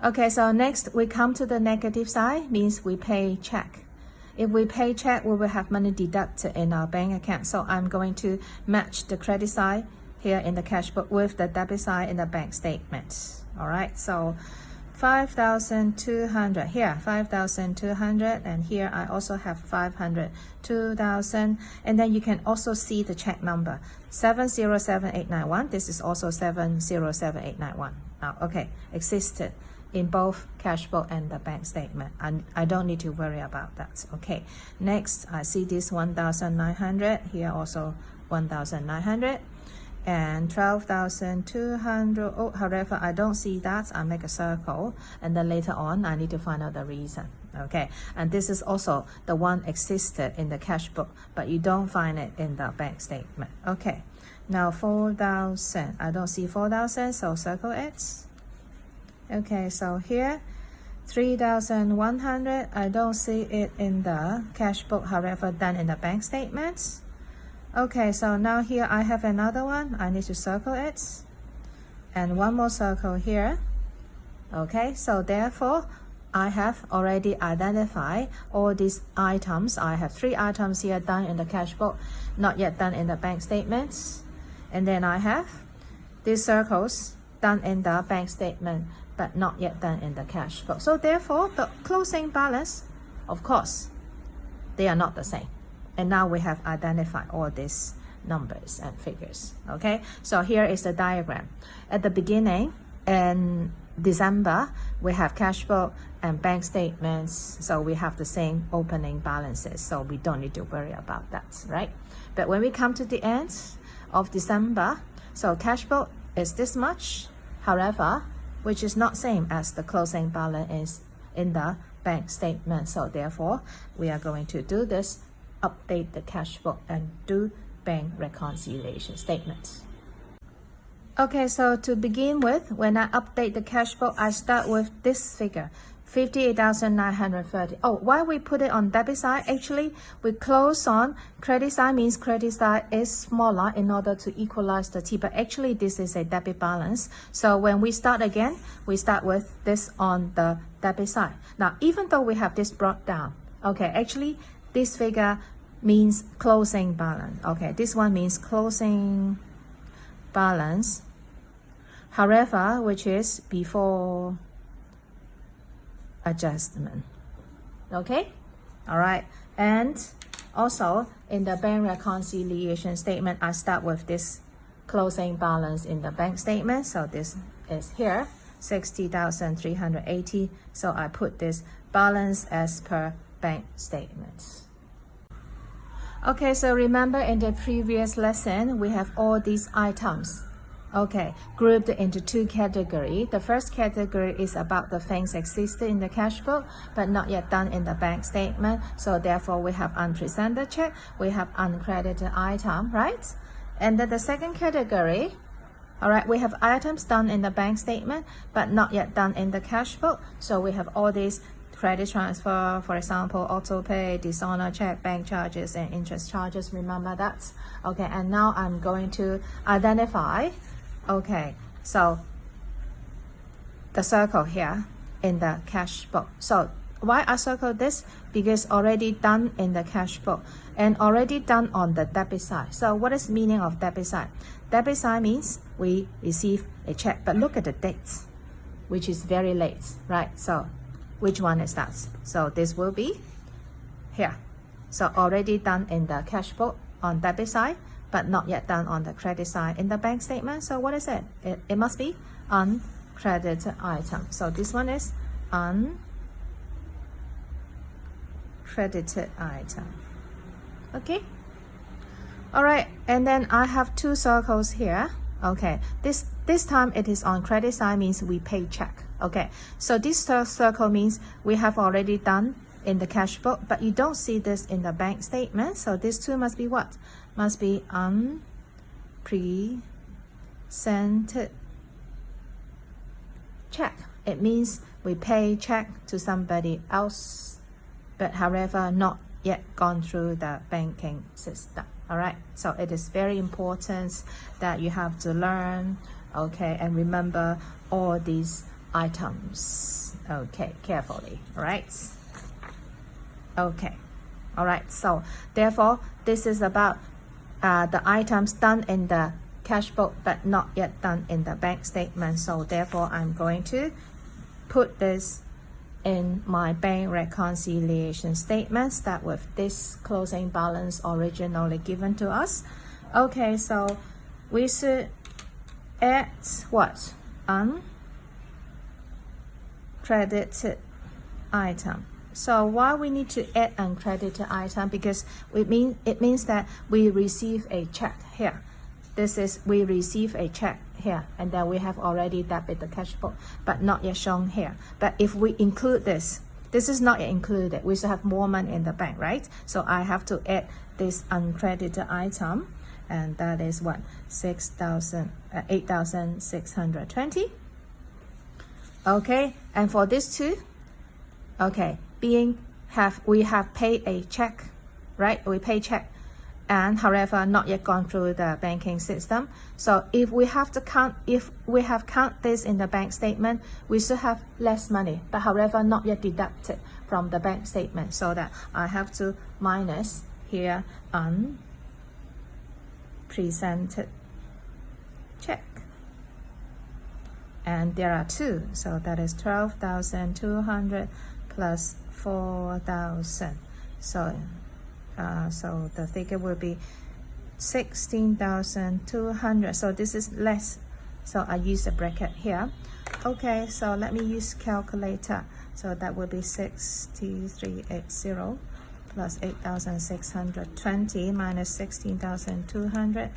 Okay, so next we come to the negative side, means we pay check. If we pay check, we will have money deducted in our bank account. So I'm going to match the credit side here in the cash book with the debit side in the bank statement. All right, so 5,200 here, 5,200, and here I also have 500, 2,000, and then you can also see the check number 707891. This is also 707891. Now, okay, existed in both cash book and the bank statement, and I don't need to worry about that. Okay, next I see this 1,900 here, also 1,900. And 12,200. Oh, however, I don't see that. I make a circle, and then later on I need to find out the reason. Okay, and this is also the one existed in the cash book, but you don't find it in the bank statement. Okay, now 4,000. I don't see 4,000, so circle it. Okay, so here 3,100. I don't see it in the cash book, however, done in the bank statement. Okay, so now here I have another one. I need to circle it, and one more circle here. Okay, so therefore I have already identified all these items. I have 3 items here done in the cash book, not yet done in the bank statements, and then I have these circles done in the bank statement but not yet done in the cash book. So therefore the closing balance, of course, they are not the same. And now we have identified all these numbers and figures. Okay, so here is the diagram. At the beginning, in December, we have cash book and bank statements, so we have the same opening balances, so we don't need to worry about that, right? But when we come to the end of December, so cash book is this much, however, which is not same as the closing balance is in the bank statement. So therefore, we are going to do this, update the cash book and do bank reconciliation statement. Okay, so to begin with, when I update the cash book, I start with this figure, 58,930. Oh, why we put it on debit side? Actually, we close on credit side, means credit side is smaller in order to equalize the T, but actually this is a debit balance. So when we start again, we start with this on the debit side. Now, even though we have this brought down, okay, actually this figure means closing balance. Okay, this one means closing balance, however, which is before adjustment. Okay, all right, and also in the bank reconciliation statement, I start with this closing balance in the bank statement. So this is here 60,380. So I put this balance as per bank statement. Okay, so remember in the previous lesson, we have all these items, okay, grouped into 2 categories. The first category is about the things existed in the cash book, but not yet done in the bank statement. So therefore, we have unpresented check, we have uncredited item, right? And then the second category, all right, we have items done in the bank statement, but not yet done in the cash book. So we have all these credit transfer, for example, auto pay, dishonor check, bank charges, and interest charges. Remember that? Okay, and now I'm going to identify, okay, so the circle here in the cash book. So why I circle this? Because already done in the cash book and already done on the debit side. So what is meaning of debit side? Debit side means we receive a check, but look at the dates, which is very late, right? So which one is that? So this will be here. So already done in the cash book on debit side, but not yet done on the credit side in the bank statement. So what is it? It must be uncredited item. So this one is uncredited item. Okay. All right. And then I have 2 circles here. Okay. This time it is on credit side, means we pay check. Okay, so this circle means we have already done in the cash book, but you don't see this in the bank statement. So this 2 must be what? Must be unpresented check. It means we pay check to somebody else, but however not yet gone through the banking system. All right, so it is very important that you have to learn, okay, and remember all these items. Okay, carefully, right? Okay, all right, so therefore this is about the items done in the cash book but not yet done in the bank statement. So therefore I'm going to put this in my bank reconciliation statement. Start with this closing balance originally given to us. Okay, so we should add what? Uncredited item. So why we need to add uncredited item? Because it means that we receive a check here. This is, we receive a check here, and then we have already debited the cash book, but not yet shown here. But if we include this is not yet included. We should have more money in the bank, right? So I have to add this uncredited item, and that is what? 8,620. Okay, and for this two, okay, we have paid a check, right? We pay check, and however not yet gone through the banking system. So if we have count this in the bank statement, we should have less money, but however not yet deducted from the bank statement. So that I have to minus here unpresented check. And there are two, so that is 12,200 plus 4,000. So the figure will be 16,200. So this is less. So I use a bracket here. Okay, so let me use calculator. So that will be 6380 plus 8,620 minus 16,200.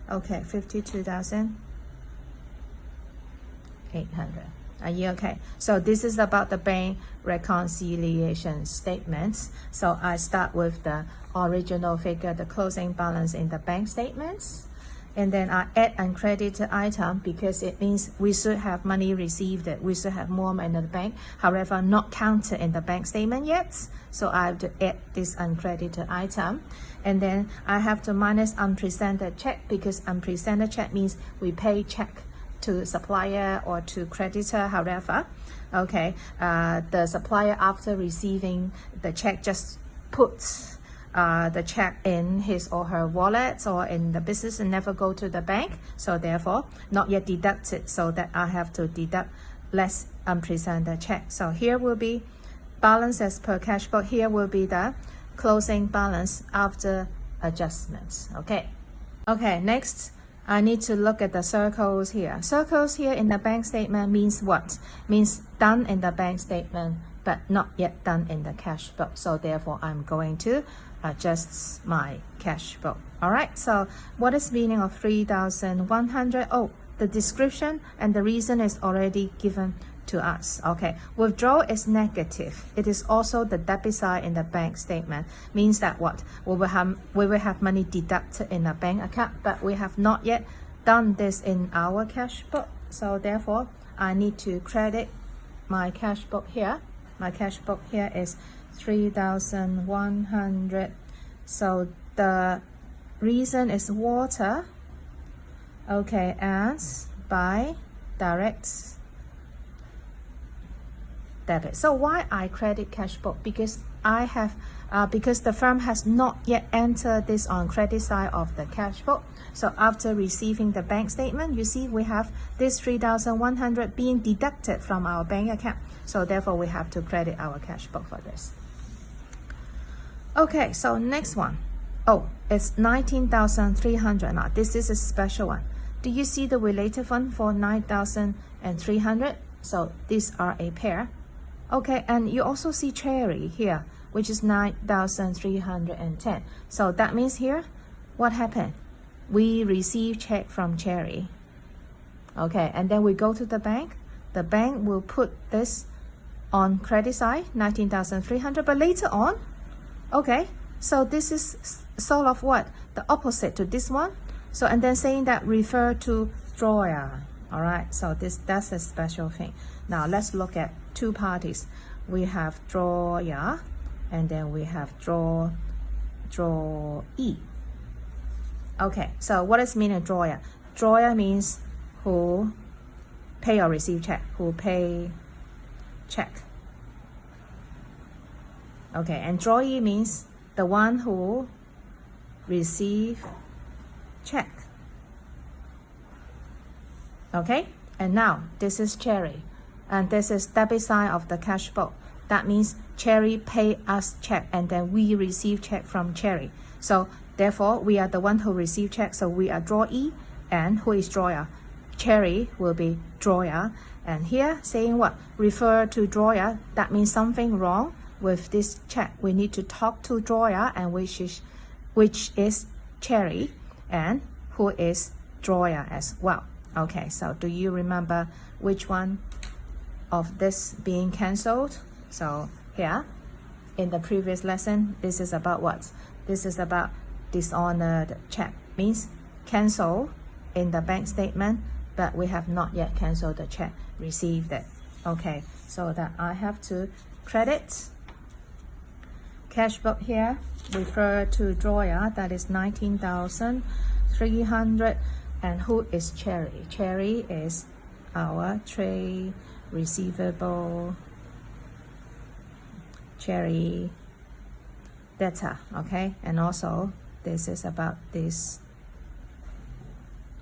Okay, 52,800. Are you okay? So this is about the bank reconciliation statements. So I start with the original figure, the closing balance in the bank statements. And then I add uncredited item because it means we should have money received. We should have more money in the bank. However, not counted in the bank statement yet. So I have to add this uncredited item. And then I have to minus unpresented check because unpresented check means we pay check to supplier or to creditor, however. Okay, the supplier after receiving the check just puts the check in his or her wallet or in the business and never go to the bank. So therefore, not yet deducted, so that I have to deduct less unpresented check. So here will be balance as per cash book. Here will be the closing balance after adjustments. Okay. Okay, next, I need to look at the circles here. Circles here in the bank statement means what? Means done in the bank statement, but not yet done in the cash book. So therefore, I'm going to adjust my cash book. All right, so what is meaning of 3,100? Oh, the description and the reason is already given to us. Okay, withdrawal is negative. It is also the debit side in the bank statement. Means that what? We will have money deducted in a bank account, but we have not yet done this in our cash book. So therefore, I need to credit my cash book here. My cash book here is 3,100. So the reason is water. Okay, and by direct debit. So why I credit cash book? Because I have because the firm has not yet entered this on credit side of the cash book. So after receiving the bank statement, you see we have this 3,100 being deducted from our bank account. So therefore we have to credit our cash book for this. Okay, so next one. Oh, it's 19,300. Now this is a special one. Do you see the related one for 9,300? So these are a pair. Okay, and you also see Cherry here, which is 9,310. So that means here, what happened? We receive check from Cherry. Okay, and then we go to the bank. The bank will put this on credit side, 19,300, but later on, okay, so this is sort of what? The opposite to this one. So, and then saying that refer to drawer. All right, so that's a special thing. Now let's look at two parties. We have drawer, and then we have drawee. Okay, so what does mean a drawer? Drawer means who pay or receive check? Who pay check? Okay, and drawee means the one who receive check. Okay, and now this is Cherry, and this is debit side of the cash book. That means Cherry pay us check, and then we receive check from Cherry. So therefore, we are the one who receive check. So we are drawee, and who is drawer? Cherry will be drawer. And here saying what? Refer to drawer. That means something wrong with this check. We need to talk to drawer, and which is Cherry, and who is drawer as well. Okay, so do you remember which one of this being cancelled? So here in the previous lesson, this is about what? This is about dishonored check, means cancel in the bank statement, but we have not yet canceled the check, received it. Okay, so that I have to credit cash book here, refer to drawer, that is 19,300. And who is Cherry? Cherry is our trade receivable, Cherry debtor. Okay, and also this is about this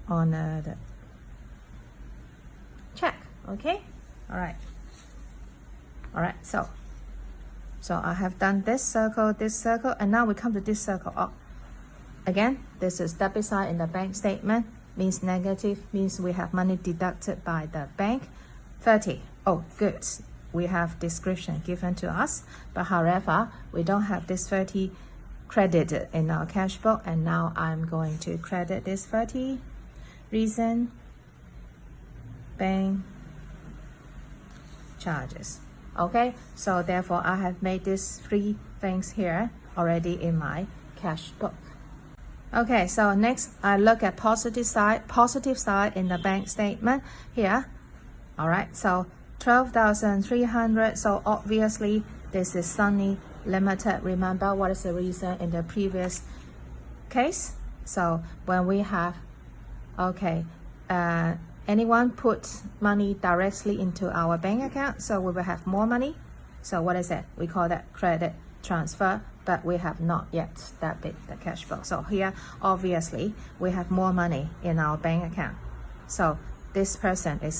honored check. Okay, all right, so I have done this circle, and now we come to this circle. Oh, again, this is debit side in the bank statement, means negative, means we have money deducted by the bank. 30. Oh, good. We have description given to us, but however, we don't have this 30 credited in our cash book, and now I'm going to credit this 30. Reason, bank charges. Okay, so therefore I have made these 3 things here already in my cash book. Okay, so next I look at positive side in the bank statement here. All right, so 12,300. So obviously this is Sunny Limited. Remember what is the reason in the previous case? So when we have, okay, anyone put money directly into our bank account, so we will have more money. So what is it? We call that credit transfer, but we have not yet debit the cash book. So here, obviously, we have more money in our bank account. So this person is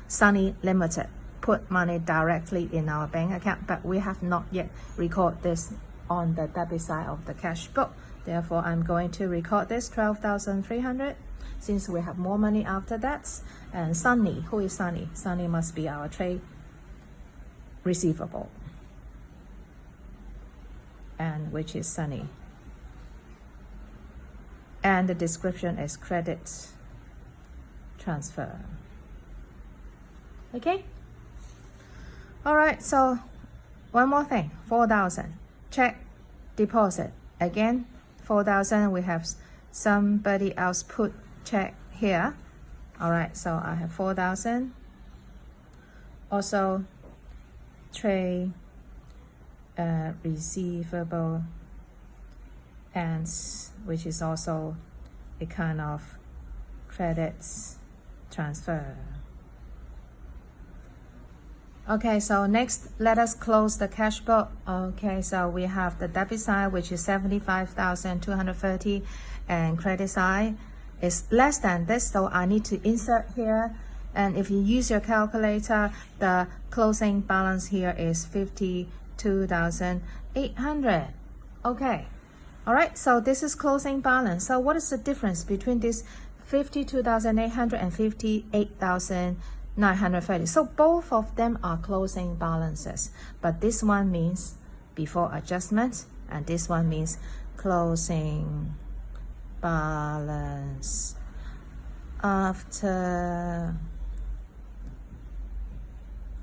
Sunny Limited, put money directly in our bank account, but we have not yet record this on the debit side of the cash book. Therefore, I'm going to record this 12,300 since we have more money after that. And Sunny, who is Sunny? Sunny must be our trade receivable, and which is Sunny. And the description is credit transfer. Okay? All right, so one more thing, 4,000. Check deposit. Again, 4,000, we have somebody else put check here. All right, so I have 4,000. Also, trade receivable, and which is also a kind of credits transfer. Okay, so next let us close the cash book. Okay, so we have the debit side, which is 75,230, and credit side is less than this, so I need to insert here. And if you use your calculator, the closing balance here is 52,800. Okay, all right, so this is closing balance. So what is the difference between this 52,800 and 58,930? So both of them are closing balances, but this one means before adjustment, and this one means closing balance after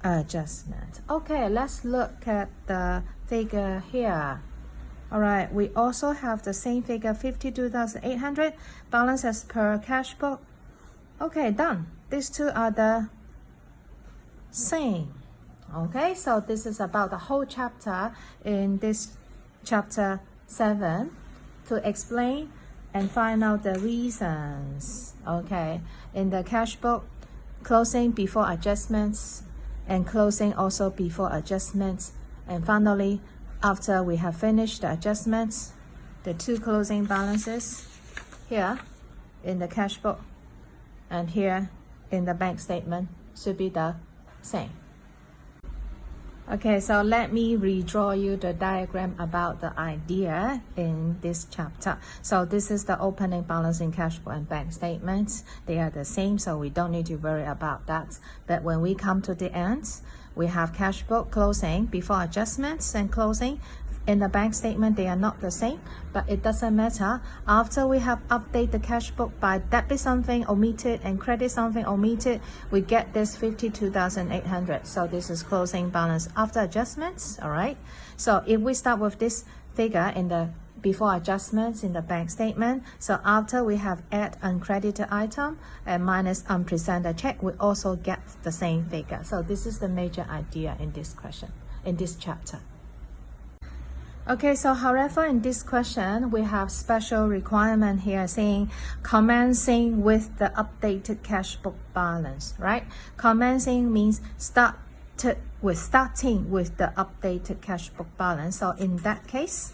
adjustment. Okay, let's look at the figure here. All right, we also have the same figure, 52,800 balance as per cash book. Okay, done. These two are the same. Okay, so this is about the whole chapter in this chapter 7 to explain and find out the reasons. Okay, in the cash book, closing before adjustments, and closing also before adjustments. And finally, after we have finished the adjustments, the two closing balances here in the cash book and here in the bank statement should be the same. Okay, so let me redraw you the diagram about the idea in this chapter. So this is the opening balance in cash book and bank statements. They are the same, so we don't need to worry about that. But when we come to the end, we have cash book closing before adjustments and closing. In the bank statement, they are not the same, but it doesn't matter. After we have updated the cash book by debit something omitted and credit something omitted, we get this 52,800. So this is closing balance after adjustments, all right? So if we start with this figure in the before adjustments in the bank statement, so after we have add uncredited item and minus unpresented check, we also get the same figure. So this is the major idea in this question, in this chapter. Okay, so however, in this question, we have special requirement here saying commencing with the updated cash book balance, right? Commencing means starting with the updated cash book balance. So in that case,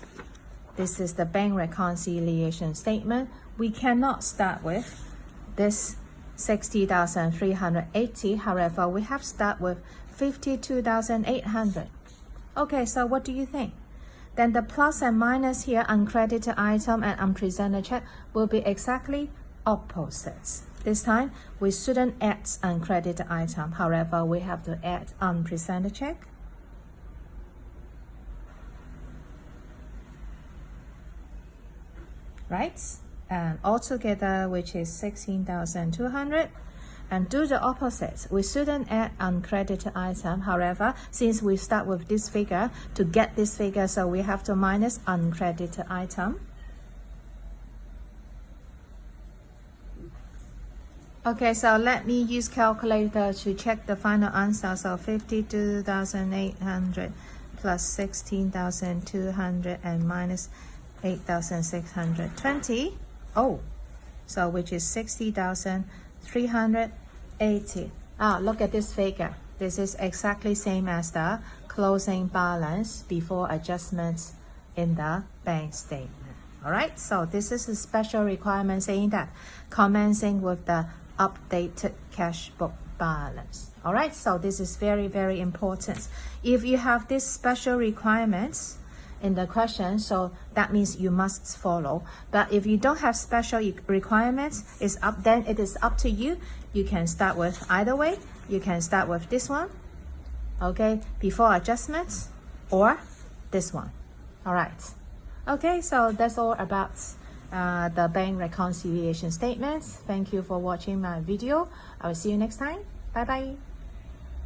this is the bank reconciliation statement. We cannot start with this 60,380. However, we have start with 52,800. Okay, so what do you think? Then the plus and minus here, uncredited item and unpresented check, will be exactly opposites. This time, we shouldn't add uncredited item. However, we have to add unpresented check. Right? And altogether, which is 16,200. And do the opposite. We shouldn't add uncredited item. However, since we start with this figure, to get this figure, so we have to minus uncredited item. Okay, so let me use calculator to check the final answer. So 52,800 plus 16,200 and minus 8,620. Oh, so which is 60,380. Look at this figure. This is exactly same as the closing balance before adjustments in the bank statement. All right, so this is a special requirement saying that commencing with the updated cash book balance. All right, so this is very, very important. If you have these special requirements in the question, so that means you must follow. But if you don't have special requirements, then it is up to you. You can start with either way. You can start with this one, okay, before adjustments, or this one. All right. Okay, so that's all about the bank reconciliation statements. Thank you for watching my video. I will see you next time. Bye bye.